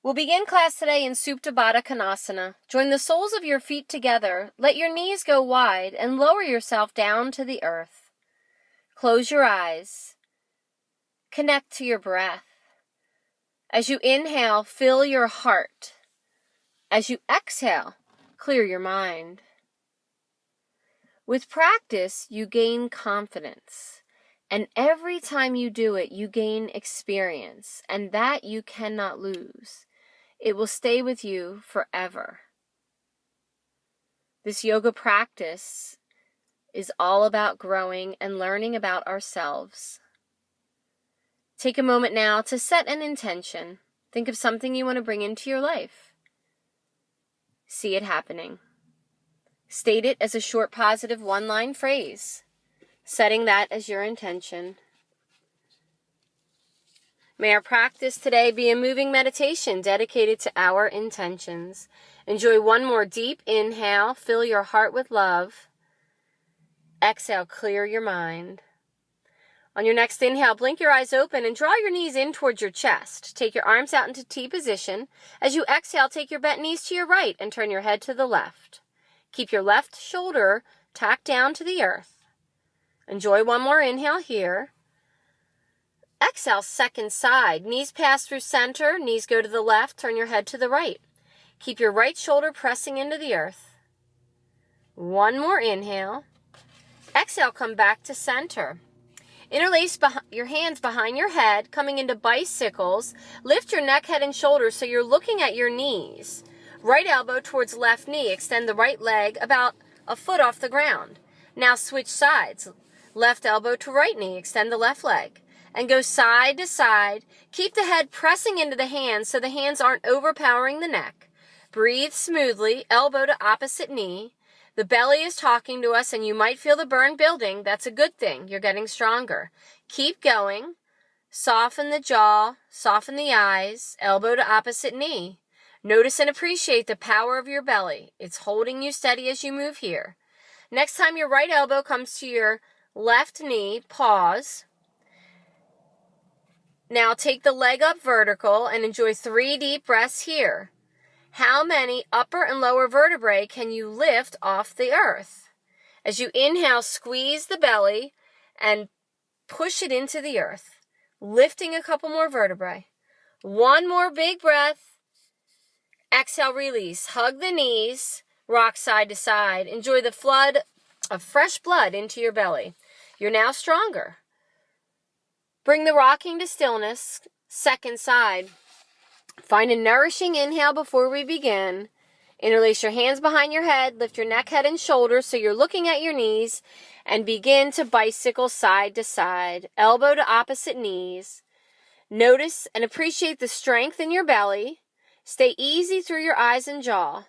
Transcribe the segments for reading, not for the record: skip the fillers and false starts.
We'll begin class today in Supta Baddha Konasana. Join the soles of your feet together. Let your knees go wide and lower yourself down to the earth. Close your eyes. Connect to your breath. As you inhale, fill your heart. As you exhale, clear your mind. With practice, you gain confidence. And every time you do it, you gain experience. And that you cannot lose. It will stay with you forever. This yoga practice is all about growing and learning about ourselves. Take a moment now to set an intention. Think of something you want to bring into your life. See it happening. State it as a short, positive, one-line phrase, setting that as your intention. May our practice today be a moving meditation dedicated to our intentions. Enjoy one more deep inhale. Fill your heart with love. Exhale, clear your mind. On your next inhale, blink your eyes open and draw your knees in towards your chest. Take your arms out into T position. As you exhale, take your bent knees to your right and turn your head to the left. Keep your left shoulder tacked down to the earth. Enjoy one more inhale here. Exhale, second side. Knees pass through center. Knees go to the left. Turn your head to the right. Keep your right shoulder pressing into the earth. One more inhale. Exhale, come back to center. Interlace your hands behind your head, coming into bicycles. Lift your neck, head, and shoulders so you're looking at your knees. Right elbow towards left knee. Extend the right leg about a foot off the ground. Now switch sides. Left elbow to right knee. Extend the left leg. And go side to side. Keep the head pressing into the hands so the hands aren't overpowering the neck. Breathe smoothly, elbow to opposite knee. The belly is talking to us and you might feel the burn building. That's a good thing. You're getting stronger. Keep going. Soften the jaw, soften the eyes, elbow to opposite knee. Notice and appreciate the power of your belly. It's holding you steady as you move here. Next time your right elbow comes to your left knee, pause. Now take the leg up vertical and enjoy 3 deep breaths here. How many upper and lower vertebrae can you lift off the earth? As you inhale, squeeze the belly and push it into the earth, lifting a couple more vertebrae. One more big breath. Exhale, release. Hug the knees, rock side to side. Enjoy the flood of fresh blood into your belly. You're now stronger. Bring the rocking to stillness, second side. Find a nourishing inhale before we begin. Interlace your hands behind your head, lift your neck, head, and shoulders so you're looking at your knees, and begin to bicycle side to side, elbow to opposite knees. Notice and appreciate the strength in your belly. Stay easy through your eyes and jaw.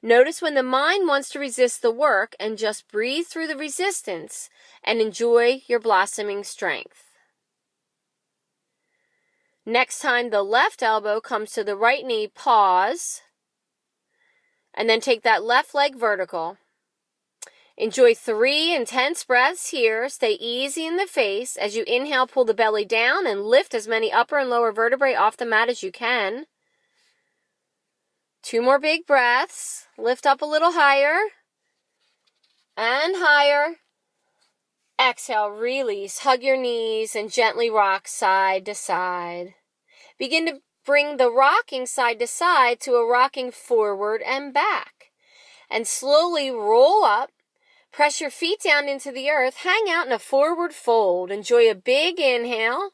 Notice when the mind wants to resist the work and just breathe through the resistance and enjoy your blossoming strength. Next time the left elbow comes to the right knee, pause. And then take that left leg vertical. Enjoy 3 intense breaths here. Stay easy in the face. As you inhale, pull the belly down and lift as many upper and lower vertebrae off the mat as you can. 2 more big breaths. Lift up a little higher. And higher. Exhale, release, hug your knees, and gently rock side to side. Begin to bring the rocking side to side to a rocking forward and back. And slowly roll up. Press your feet down into the earth. Hang out in a forward fold. Enjoy a big inhale.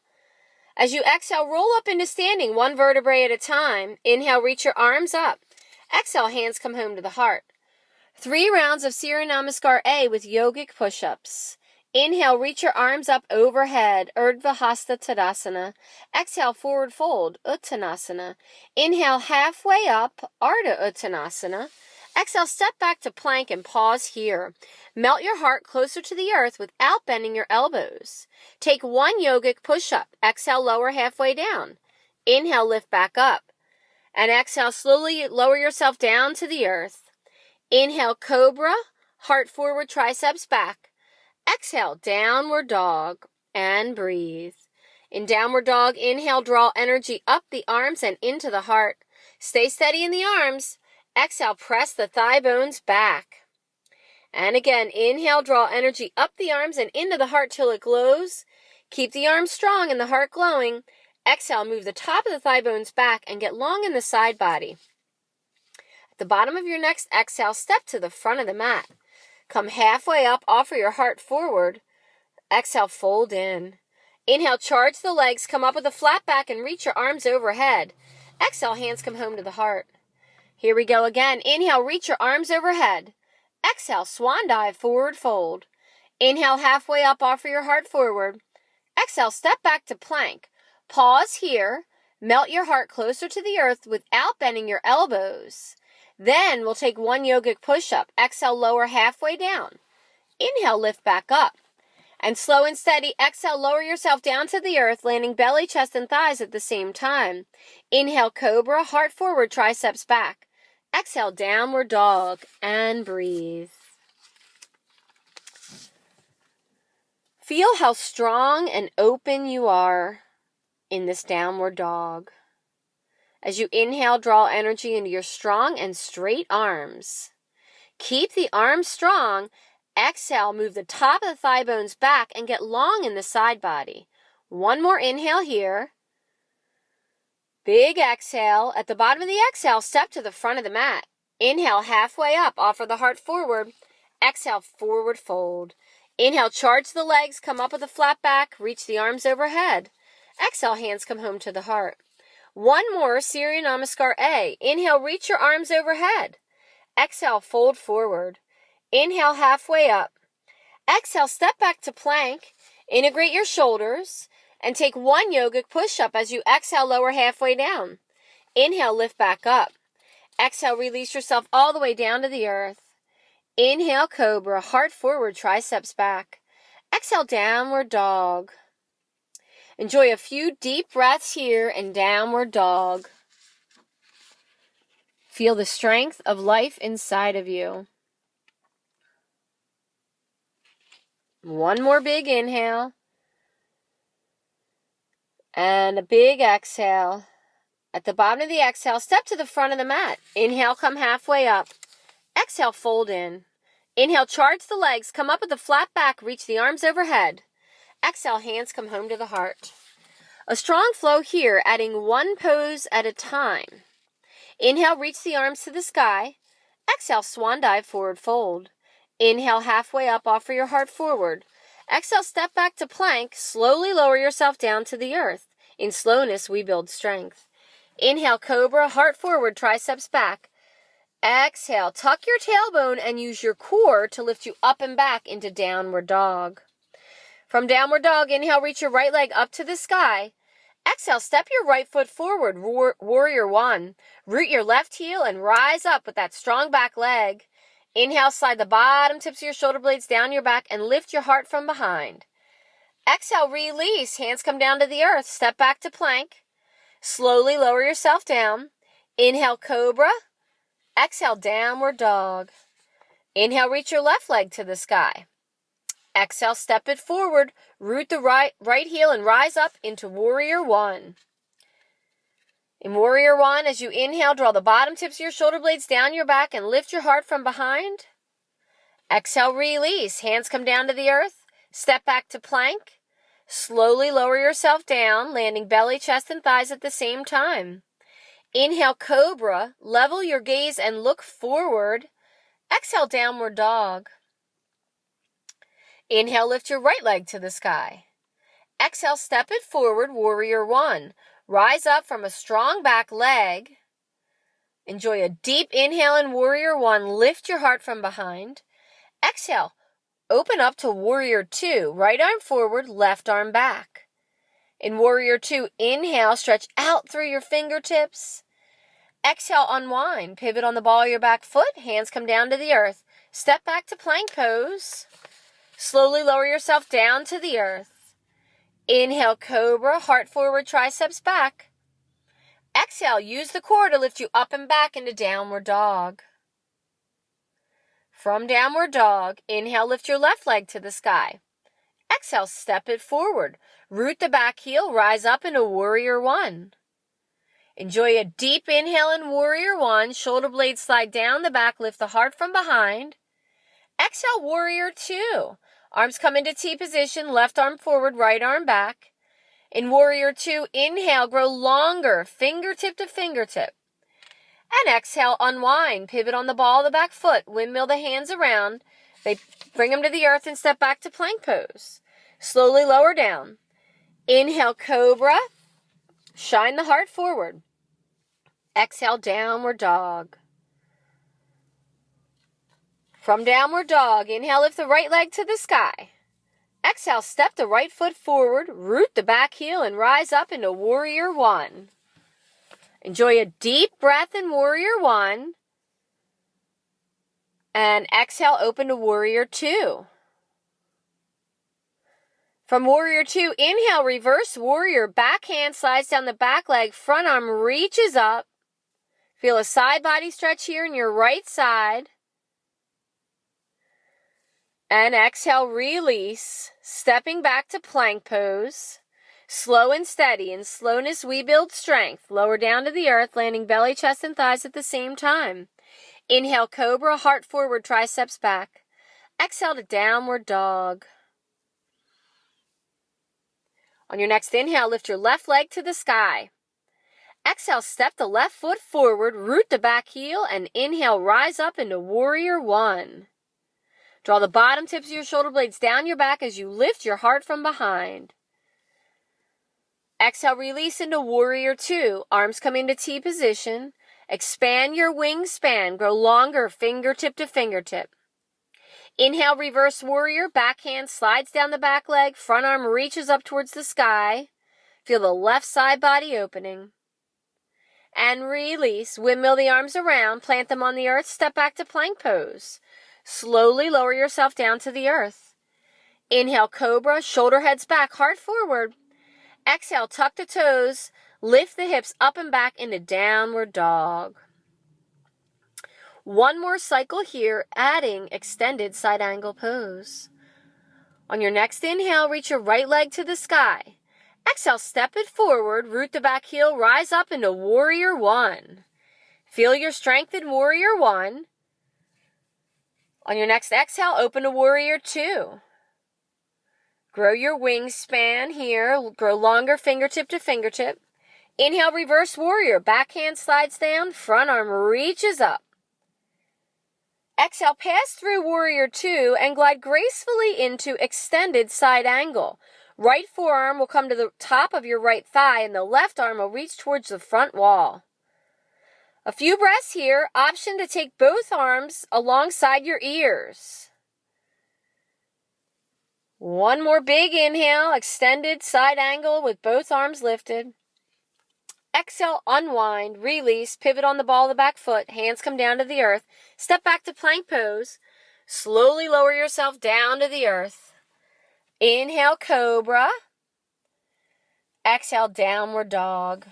As you exhale, roll up into standing, 1 vertebrae at a time. Inhale, reach your arms up. Exhale, hands come home to the heart. 3 rounds of Surya Namaskar A with yogic push-ups. Inhale, reach your arms up overhead, Urdhva Hasta Tadasana. Exhale, forward fold, Uttanasana. Inhale, halfway up, Ardha Uttanasana. Exhale, step back to plank and pause here. Melt your heart closer to the earth without bending your elbows. Take 1 yogic push-up. Exhale, lower halfway down. Inhale, lift back up. And exhale, slowly lower yourself down to the earth. Inhale, cobra, heart forward, triceps back. Exhale, downward dog, and breathe. In downward dog, inhale, draw energy up the arms and into the heart. Stay steady in the arms. Exhale, press the thigh bones back. And again, inhale, draw energy up the arms and into the heart till it glows. Keep the arms strong and the heart glowing. Exhale, move the top of the thigh bones back and get long in the side body. At the bottom of your next exhale, step to the front of the mat. Come halfway up, offer your heart forward. Exhale, fold in. Inhale, charge the legs, come up with a flat back and reach your arms overhead. Exhale, hands come home to the heart. Here we go again. Inhale, reach your arms overhead. Exhale, swan dive, forward fold. Inhale, halfway up, offer your heart forward. Exhale, step back to plank. Pause here. Melt your heart closer to the earth without bending your elbows. Then we'll take one yogic push-up. Exhale, lower halfway down. Inhale, lift back up. And slow and steady, exhale, lower yourself down to the earth, landing belly, chest, and thighs at the same time. Inhale, cobra, heart forward, triceps back. Exhale, downward dog, and breathe. Feel how strong and open you are in this downward dog. As you inhale, draw energy into your strong and straight arms. Keep the arms strong. Exhale, move the top of the thigh bones back and get long in the side body. One more inhale here. Big exhale. At the bottom of the exhale, step to the front of the mat. Inhale, halfway up, offer the heart forward. Exhale, forward fold. Inhale, charge the legs, come up with a flat back, reach the arms overhead. Exhale, hands come home to the heart. One more, Surya Namaskar A. Inhale, reach your arms overhead. Exhale, fold forward. Inhale, halfway up. Exhale, step back to plank. Integrate your shoulders and take one yogic push-up as you exhale, lower halfway down. Inhale, lift back up. Exhale, release yourself all the way down to the earth. Inhale, cobra, heart forward, triceps back. Exhale, downward dog. Enjoy a few deep breaths here in downward dog. Feel the strength of life inside of you. One more big inhale. And a big exhale. At the bottom of the exhale, step to the front of the mat. Inhale, come halfway up. Exhale, fold in. Inhale, charge the legs, come up with a flat back, reach the arms overhead. Exhale, hands come home to the heart. A strong flow here, adding one pose at a time. Inhale, reach the arms to the sky. Exhale, swan dive, forward fold. Inhale, halfway up, offer your heart forward. Exhale, step back to plank. Slowly lower yourself down to the earth. In slowness, we build strength. Inhale, cobra, heart forward, triceps back. Exhale, tuck your tailbone and use your core to lift you up and back into downward dog. From downward dog, inhale, reach your right leg up to the sky. Exhale, step your right foot forward, warrior one. Root your left heel and rise up with that strong back leg. Inhale, slide the bottom tips of your shoulder blades down your back and lift your heart from behind. Exhale, release. Hands come down to the earth. Step back to plank. Slowly lower yourself down. Inhale, cobra. Exhale, downward dog. Inhale, reach your left leg to the sky. Exhale, step it forward. Root the right heel and rise up into warrior one. In warrior one, as you inhale, draw the bottom tips of your shoulder blades down your back and lift your heart from behind. Exhale, release. Hands come down to the earth. Step back to plank. Slowly lower yourself down, landing belly, chest, and thighs at the same time. Inhale, cobra. Level your gaze and look forward. Exhale, downward dog. Inhale, lift your right leg to the sky. Exhale, step it forward, warrior one. Rise up from a strong back leg. Enjoy a deep inhale in warrior one. Lift your heart from behind. Exhale, open up to warrior two. Right arm forward, left arm back. In warrior two, inhale, stretch out through your fingertips. Exhale, unwind. Pivot on the ball of your back foot. Hands come down to the earth. Step back to plank pose. Slowly lower yourself down to the earth. Inhale, cobra, heart forward, triceps back. Exhale, use the core to lift you up and back into downward dog. From downward dog, inhale, lift your left leg to the sky. Exhale, step it forward. Root the back heel, rise up into warrior one. Enjoy a deep inhale in Warrior One. Shoulder blades slide down the back. Lift the heart from behind. Exhale, Warrior Two. Arms come into T position. Left arm forward, right arm back. In Warrior Two, inhale, grow longer, fingertip to fingertip. And exhale, unwind. Pivot on the ball of the back foot. Windmill the hands around. They bring them to the earth and step back to plank pose. Slowly lower down. Inhale, Cobra. Shine the heart forward. Exhale, Downward Dog. From Downward Dog, inhale, lift the right leg to the sky. Exhale, step the right foot forward, root the back heel, and rise up into Warrior One. Enjoy a deep breath in Warrior One. And exhale, open to Warrior Two. From Warrior Two, inhale, reverse warrior. Back hand slides down the back leg. Front arm reaches up. Feel a side body stretch here in your right side. And exhale, release. Stepping back to plank pose. Slow and steady. In slowness, we build strength. Lower down to the earth, landing belly, chest, and thighs at the same time. Inhale, Cobra, heart forward, triceps back. Exhale to Downward Dog. On your next inhale, lift your left leg to the sky. Exhale, step the left foot forward, root the back heel, and inhale, rise up into Warrior One. Draw the bottom tips of your shoulder blades down your back as you lift your heart from behind. Exhale, release into Warrior Two. Arms come into T position. Expand your wingspan. Grow longer, fingertip to fingertip. Inhale, reverse warrior. Back hand slides down the back leg. Front arm reaches up towards the sky. Feel the left side body opening. And release. Windmill the arms around. Plant them on the earth. Step back to plank pose. Slowly lower yourself down to the earth. Inhale, Cobra. Shoulder heads back. Heart forward. Exhale, tuck the toes. Lift the hips up and back into Downward Dog. One more cycle here, adding extended side angle pose. On your next inhale, reach your right leg to the sky. Exhale, step it forward, root the back heel, rise up into Warrior One. Feel your strength in Warrior One. On your next exhale, open to Warrior Two. Grow your wingspan here. Grow longer, fingertip to fingertip. Inhale, reverse warrior. Back hand slides down. Front arm reaches up. Exhale, pass through Warrior Two and glide gracefully into extended side angle. Right forearm will come to the top of your right thigh and the left arm will reach towards the front wall. A few breaths here. Option to take both arms alongside your ears. One more big inhale, extended side angle with both arms lifted. Exhale, unwind, release, pivot on the ball of the back foot, hands come down to the earth. Step back to plank pose. Slowly lower yourself down to the earth. Inhale, Cobra. Exhale, Downward Dog.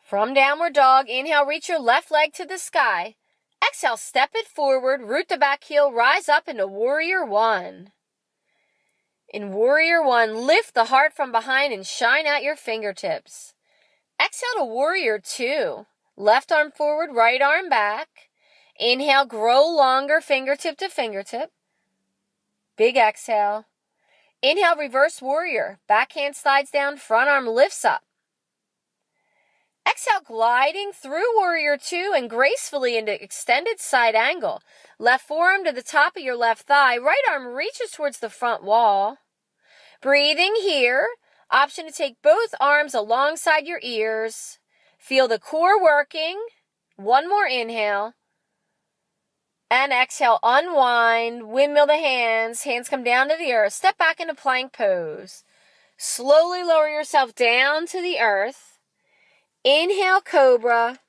From Downward Dog, inhale, reach your left leg to the sky. Exhale, step it forward, root the back heel, rise up into Warrior One. In Warrior One, lift the heart from behind and shine out your fingertips. Exhale to Warrior Two. Left arm forward, right arm back. Inhale, grow longer, fingertip to fingertip. Big exhale. Inhale, reverse warrior. Back hand slides down, front arm lifts up. Exhale, gliding through Warrior Two and gracefully into extended side angle. Left forearm to the top of your left thigh. Right arm reaches towards the front wall. Breathing here. Option to take both arms alongside your ears. Feel the core working. One more inhale. And exhale, unwind. Windmill the hands. Hands come down to the earth. Step back into plank pose. Slowly lower yourself down to the earth. Inhale, Cobra.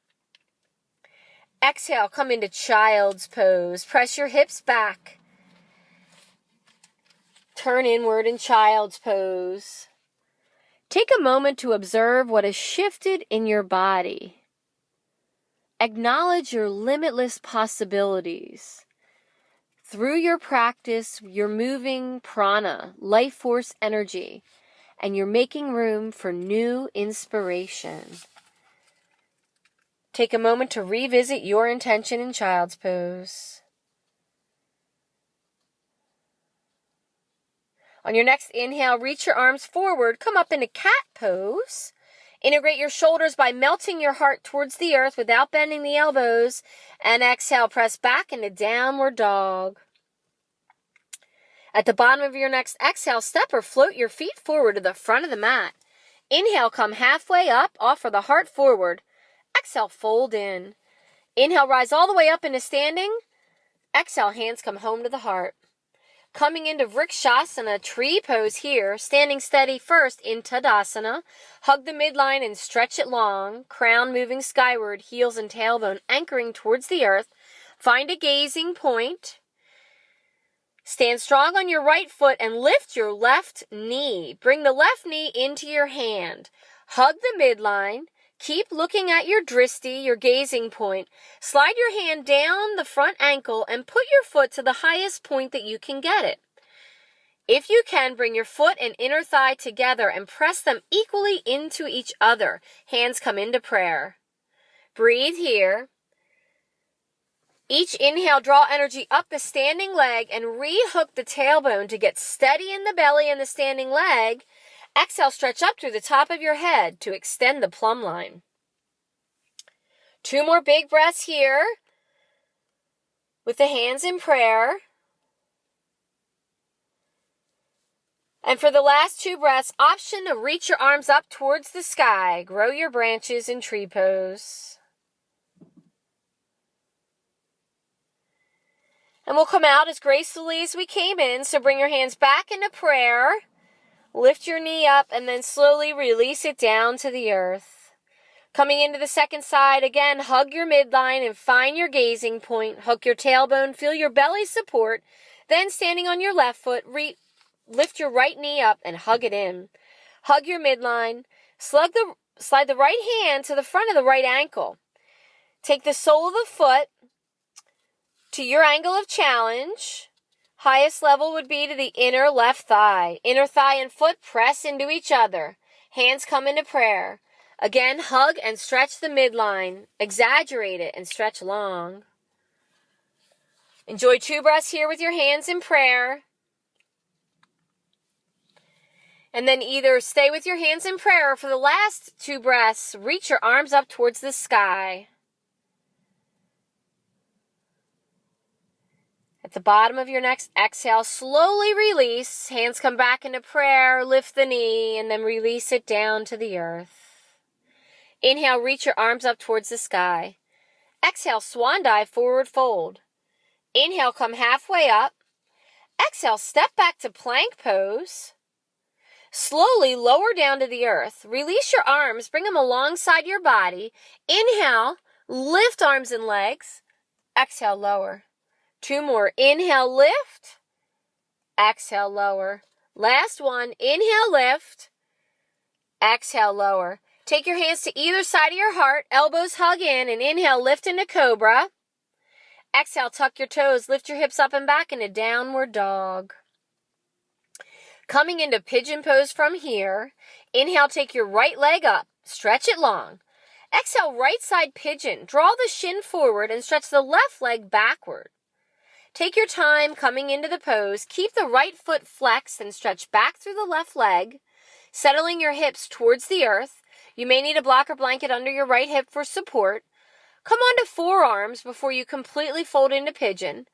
Exhale, come into Child's Pose. Press your hips back. Turn inward in Child's Pose. Take a moment to observe what has shifted in your body. Acknowledge your limitless possibilities. Through your practice, you're moving prana, life force energy, and you're making room for new inspiration. Take a moment to revisit your intention in child's pose. On your next inhale, reach your arms forward, come up into cat pose. Integrate your shoulders by melting your heart towards the earth without bending the elbows. And exhale, press back into downward dog. At the bottom of your next exhale, step or float your feet forward to the front of the mat. Inhale, come halfway up, offer the heart forward. Exhale, fold in. Inhale, rise all the way up into standing. Exhale, hands come home to the heart. Coming into Vrikshasana, tree pose here, standing steady first in Tadasana. Hug the midline and stretch it long, crown moving skyward, heels and tailbone anchoring towards the earth. Find a gazing point. Stand strong on your right foot and lift your left knee. Bring the left knee into your hand. Hug the midline. Keep looking at your dristi, your gazing point. Slide your hand down the front ankle and put your foot to the highest point that you can get it. If you can, bring your foot and inner thigh together and press them equally into each other. Hands come into prayer. Breathe here. Each inhale, draw energy up the standing leg and re-hook the tailbone to get steady in the belly and the standing leg. Exhale, stretch up through the top of your head to extend the plumb line. 2 more big breaths here with the hands in prayer. And for the last 2 breaths, option to reach your arms up towards the sky. Grow your branches in tree pose. And we'll come out as gracefully as we came in, so bring your hands back into prayer. Lift your knee up and then slowly release it down to the earth. Coming into the second side, again, hug your midline and find your gazing point. Hook your tailbone, feel your belly support. Then standing on your left foot, lift your right knee up and hug it in. Hug your midline. Slide the right hand to the front of the right ankle. Take the sole of the foot to your angle of challenge. Highest level would be to the inner left thigh. Inner thigh and foot press into each other. Hands come into prayer. Again, hug and stretch the midline. Exaggerate it and stretch long. Enjoy 2 breaths here with your hands in prayer. And then either stay with your hands in prayer or for the last 2 breaths, reach your arms up towards the sky. At the bottom of your next exhale, slowly release. Hands come back into prayer, lift the knee, and then release it down to the earth. Inhale, reach your arms up towards the sky. Exhale, swan dive, forward fold. Inhale, come halfway up. Exhale, step back to plank pose. Slowly lower down to the earth. Release your arms, bring them alongside your body. Inhale, lift arms and legs. Exhale, lower. 2 more. Inhale, lift. Exhale, lower. Last one. Inhale, lift. Exhale, lower. Take your hands to either side of your heart. Elbows hug in. And inhale, lift into cobra. Exhale, tuck your toes. Lift your hips up and back into downward dog. Coming into pigeon pose from here. Inhale, take your right leg up. Stretch it long. Exhale, right side pigeon. Draw the shin forward and stretch the left leg backward. Take your time coming into the pose. Keep the right foot flexed and stretch back through the left leg, settling your hips towards the earth. You may need a blocker blanket under your right hip for support. Come onto forearms before you completely fold into pigeon.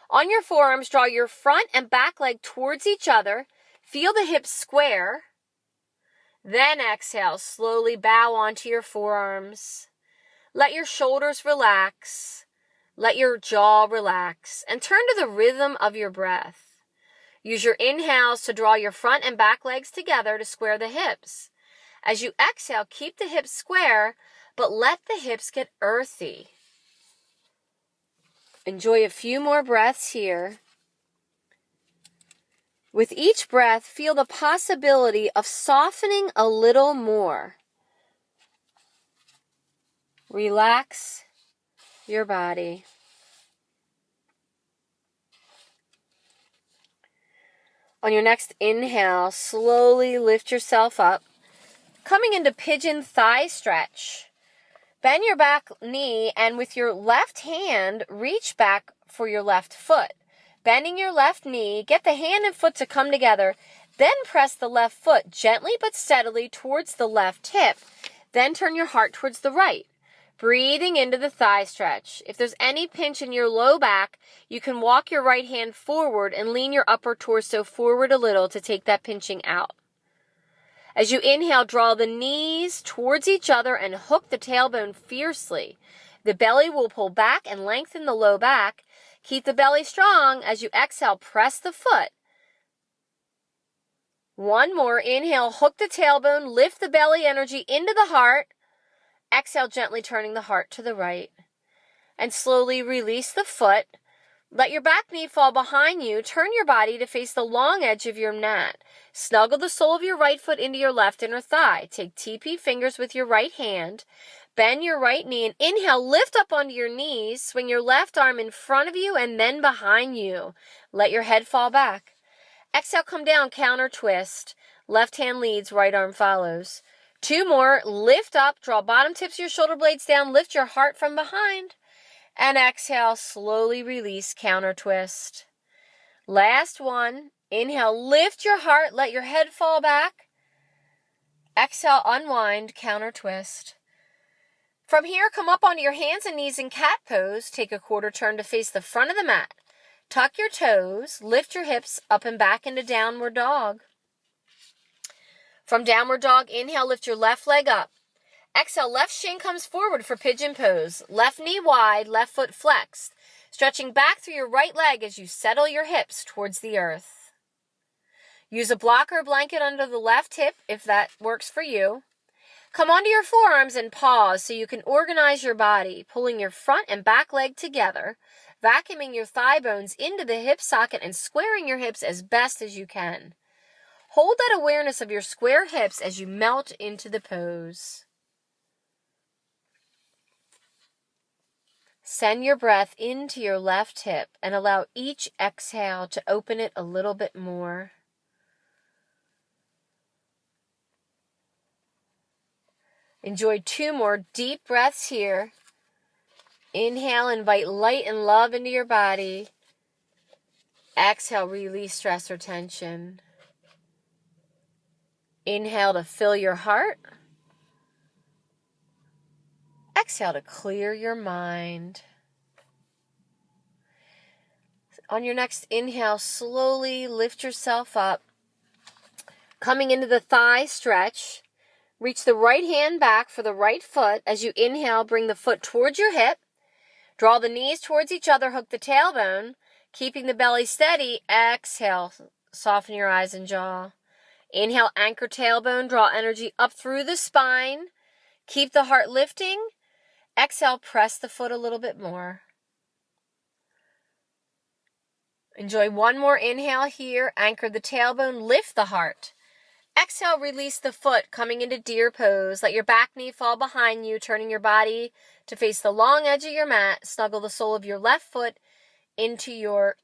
On your forearms, draw your front and back leg towards each other. Feel the hips square. Then exhale, slowly bow onto your forearms. Let your shoulders relax. Let your jaw relax and turn to the rhythm of your breath. Use your inhales to draw your front and back legs together to square the hips. As you exhale, keep the hips square, but let the hips get earthy. Enjoy a few more breaths here. With each breath, feel the possibility of softening a little more. Relax your body. On your next inhale, slowly lift yourself up. Coming into pigeon thigh stretch. Bend your back knee and with your left hand, reach back for your left foot. Bending your left knee, get the hand and foot to come together. Then press the left foot gently but steadily towards the left hip. Then turn your heart towards the right. Breathing into the thigh stretch. If there's any pinch in your low back, you can walk your right hand forward and lean your upper torso forward a little to take that pinching out. As you inhale, draw the knees towards each other and hook the tailbone fiercely. The belly will pull back and lengthen the low back. Keep the belly strong. As you exhale, press the foot. One more. Inhale, hook the tailbone, lift the belly energy into the heart. Exhale, gently turning the heart to the right. And slowly release the foot. Let your back knee fall behind you. Turn your body to face the long edge of your mat. Snuggle the sole of your right foot into your left inner thigh. Take TP fingers with your right hand. Bend your right knee and inhale, lift up onto your knees. Swing your left arm in front of you and then behind you. Let your head fall back. Exhale, come down, counter twist. Left hand leads, right arm follows. Two more. Lift up, draw bottom tips of your shoulder blades down. Lift your heart from behind. And exhale, slowly release, counter twist. Last one. Inhale, lift your heart, let your head fall back. Exhale, unwind, counter twist. From here, come up onto your hands and knees in cat pose. Take a quarter turn to face the front of the mat. Tuck your toes, lift your hips up and back into downward dog. From downward dog, inhale, lift your left leg up. Exhale, left shin comes forward for pigeon pose. Left knee wide, left foot flexed. Stretching back through your right leg as you settle your hips towards the earth. Use a blocker or blanket under the left hip if that works for you. Come onto your forearms and pause so you can organize your body, pulling your front and back leg together, vacuuming your thigh bones into the hip socket and squaring your hips as best as you can. Hold that awareness of your square hips as you melt into the pose. Send your breath into your left hip and allow each exhale to open it a little bit more. Enjoy two more deep breaths here. Inhale, invite light and love into your body. Exhale, release stress or tension. Inhale to fill your heart. Exhale to clear your mind. On your next inhale, slowly lift yourself up. Coming into the thigh stretch. Reach the right hand back for the right foot. As you inhale, bring the foot towards your hip. Draw the knees towards each other, hook the tailbone. Keeping the belly steady, exhale, soften your eyes and jaw. Inhale, anchor tailbone, draw energy up through the spine. Keep the heart lifting. Exhale, press the foot a little bit more. Enjoy one more inhale here. Anchor the tailbone, lift the heart. Exhale, release the foot, coming into deer pose. Let your back knee fall behind you, turning your body to face the long edge of your mat. Snuggle the sole of your left foot into your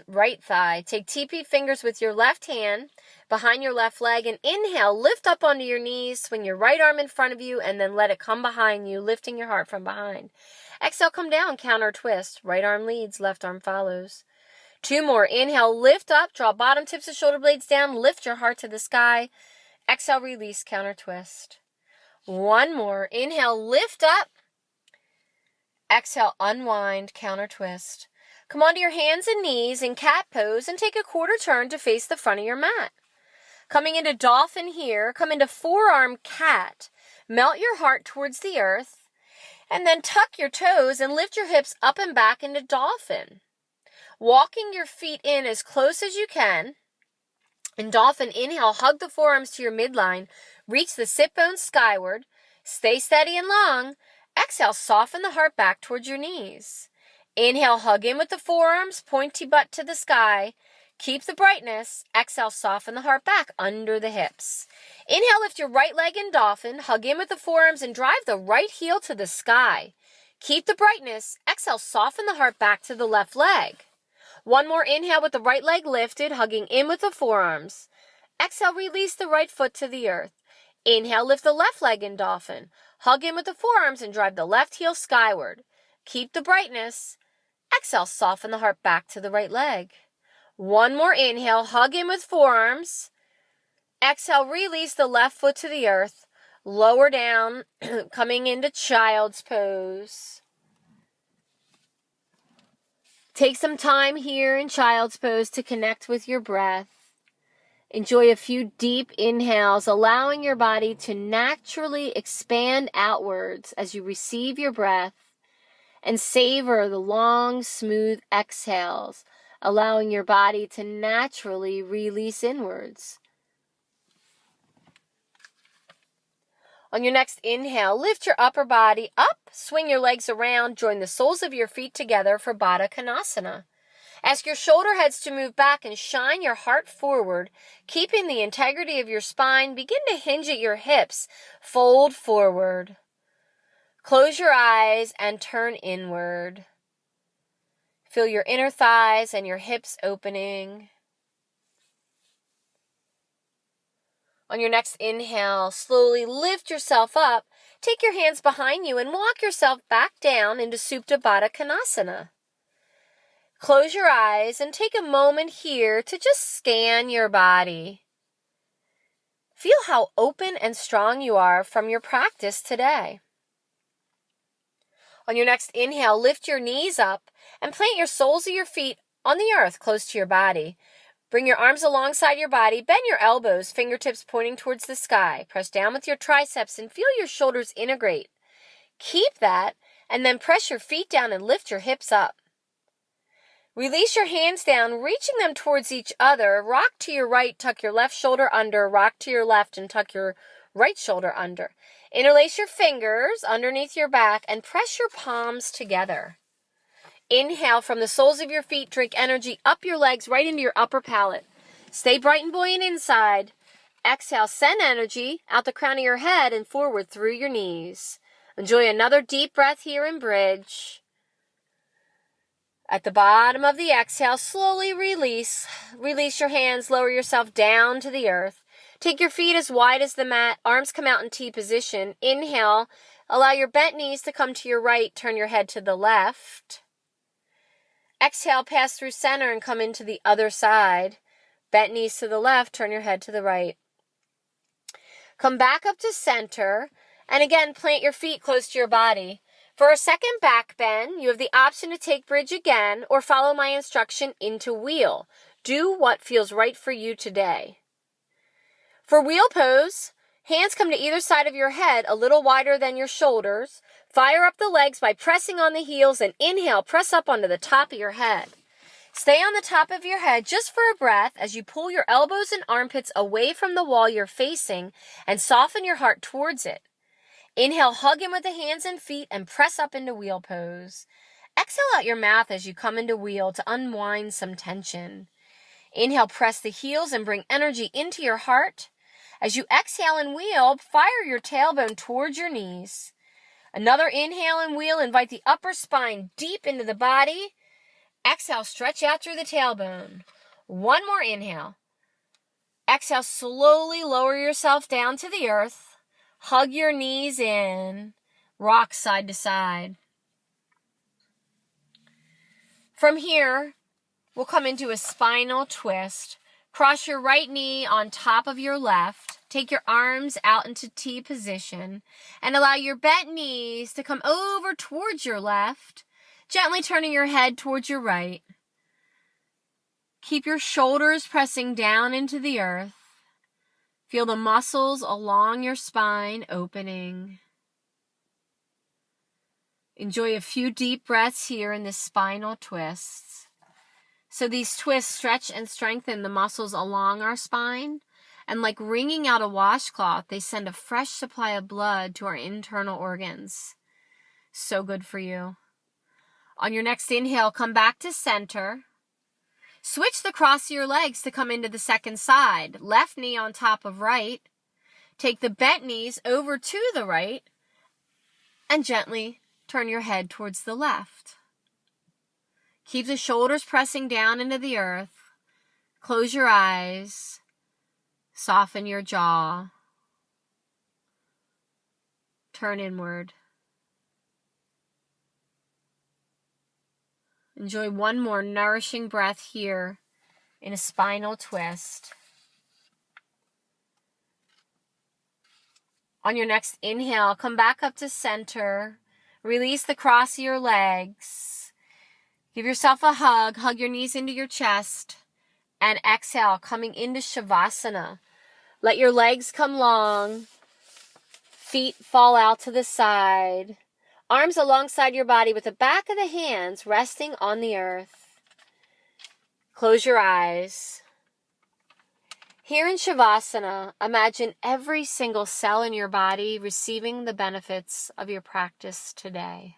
right thigh. Take TP fingers with your left hand behind your left leg and inhale, lift up onto your knees, swing your right arm in front of you and then let it come behind you, lifting your heart from behind. Exhale, come down, counter twist. Right arm leads, left arm follows. Two more. Inhale, lift up, draw bottom tips of shoulder blades down, lift your heart to the sky. Exhale, release, counter twist. One more. Inhale, lift up. Exhale, unwind, counter twist. Come onto your hands and knees in cat pose and take a quarter turn to face the front of your mat. Coming into dolphin here, come into forearm cat. Melt your heart towards the earth. And then tuck your toes and lift your hips up and back into dolphin. Walking your feet in as close as you can. In dolphin, inhale, hug the forearms to your midline. Reach the sit bones skyward. Stay steady and long. Exhale, soften the heart back towards your knees. Inhale, hug in with the forearms, pointy butt to the sky. Keep the brightness. Exhale, soften the heart back under the hips. Inhale, lift your right leg in dolphin. Hug in with the forearms and drive the right heel to the sky. Keep the brightness. Exhale, soften the heart back to the left leg. One more inhale with the right leg lifted, hugging in with the forearms. Exhale, release the right foot to the earth. Inhale, lift the left leg in dolphin. Hug in with the forearms and drive the left heel skyward. Keep the brightness. Exhale, soften the heart back to the right leg. One more inhale, hug in with forearms. Exhale, release the left foot to the earth. Lower down, coming into child's pose. Take some time here in child's pose to connect with your breath. Enjoy a few deep inhales, allowing your body to naturally expand outwards as you receive your breath, and savor the long, smooth exhales, allowing your body to naturally release inwards. On your next inhale, lift your upper body up, swing your legs around, join the soles of your feet together for Baddha Konasana. Ask your shoulder heads to move back and shine your heart forward, keeping the integrity of your spine. Begin to hinge at your hips, fold forward. Close your eyes and turn inward. Feel your inner thighs and your hips opening. On your next inhale, slowly lift yourself up, take your hands behind you and walk yourself back down into Supta Baddha Konasana. Close your eyes and take a moment here to just scan your body. Feel how open and strong you are from your practice today. On your next inhale, lift your knees up and plant your soles of your feet on the earth close to your body. Bring your arms alongside your body, bend your elbows, fingertips pointing towards the sky. Press down with your triceps and feel your shoulders integrate. Keep that, and then press your feet down and lift your hips up. Release your hands down, reaching them towards each other. Rock to your right, tuck your left shoulder under. Rock to your left and tuck your right shoulder under. Interlace your fingers underneath your back and press your palms together. Inhale from the soles of your feet, drink energy up your legs right into your upper palate. Stay bright and buoyant inside. Exhale, send energy out the crown of your head and forward through your knees. Enjoy another deep breath here in bridge. At the bottom of the exhale, slowly release. Release your hands, lower yourself down to the earth. Take your feet as wide as the mat, arms come out in T position. Inhale, allow your bent knees to come to your right, turn your head to the left. Exhale, pass through center and come into the other side. Bent knees to the left, turn your head to the right. Come back up to center, and again, plant your feet close to your body. For a second back bend, you have the option to take bridge again or follow my instruction into wheel. Do what feels right for you today. For wheel pose, hands come to either side of your head, a little wider than your shoulders. Fire up the legs by pressing on the heels and inhale, press up onto the top of your head. Stay on the top of your head just for a breath as you pull your elbows and armpits away from the wall you're facing and soften your heart towards it. Inhale, hug in with the hands and feet and press up into wheel pose. Exhale out your mouth as you come into wheel to unwind some tension. Inhale, press the heels and bring energy into your heart. As you exhale and wheel, fire your tailbone towards your knees. Another inhale and wheel, invite the upper spine deep into the body. Exhale, stretch out through the tailbone. One more inhale. Exhale, slowly lower yourself down to the earth. Hug your knees in. Rock side to side. From here, we'll come into a spinal twist. Cross your right knee on top of your left. Take your arms out into T position and allow your bent knees to come over towards your left, gently turning your head towards your right. Keep your shoulders pressing down into the earth. Feel the muscles along your spine opening. Enjoy a few deep breaths here in this spinal twist. So these twists stretch and strengthen the muscles along our spine, and like wringing out a washcloth, they send a fresh supply of blood to our internal organs. So good for you. On your next inhale, come back to center. Switch the cross of your legs to come into the second side. Left knee on top of right. Take the bent knees over to the right and gently turn your head towards the left. Keep the shoulders pressing down into the earth. Close your eyes. Soften your jaw. Turn inward. Enjoy one more nourishing breath here in a spinal twist. On your next inhale, come back up to center. Release the cross of your legs. Give yourself a hug. Hug your knees into your chest. And exhale, coming into Shavasana. Let your legs come long. Feet fall out to the side. Arms alongside your body with the back of the hands resting on the earth. Close your eyes. Here in Shavasana, imagine every single cell in your body receiving the benefits of your practice today.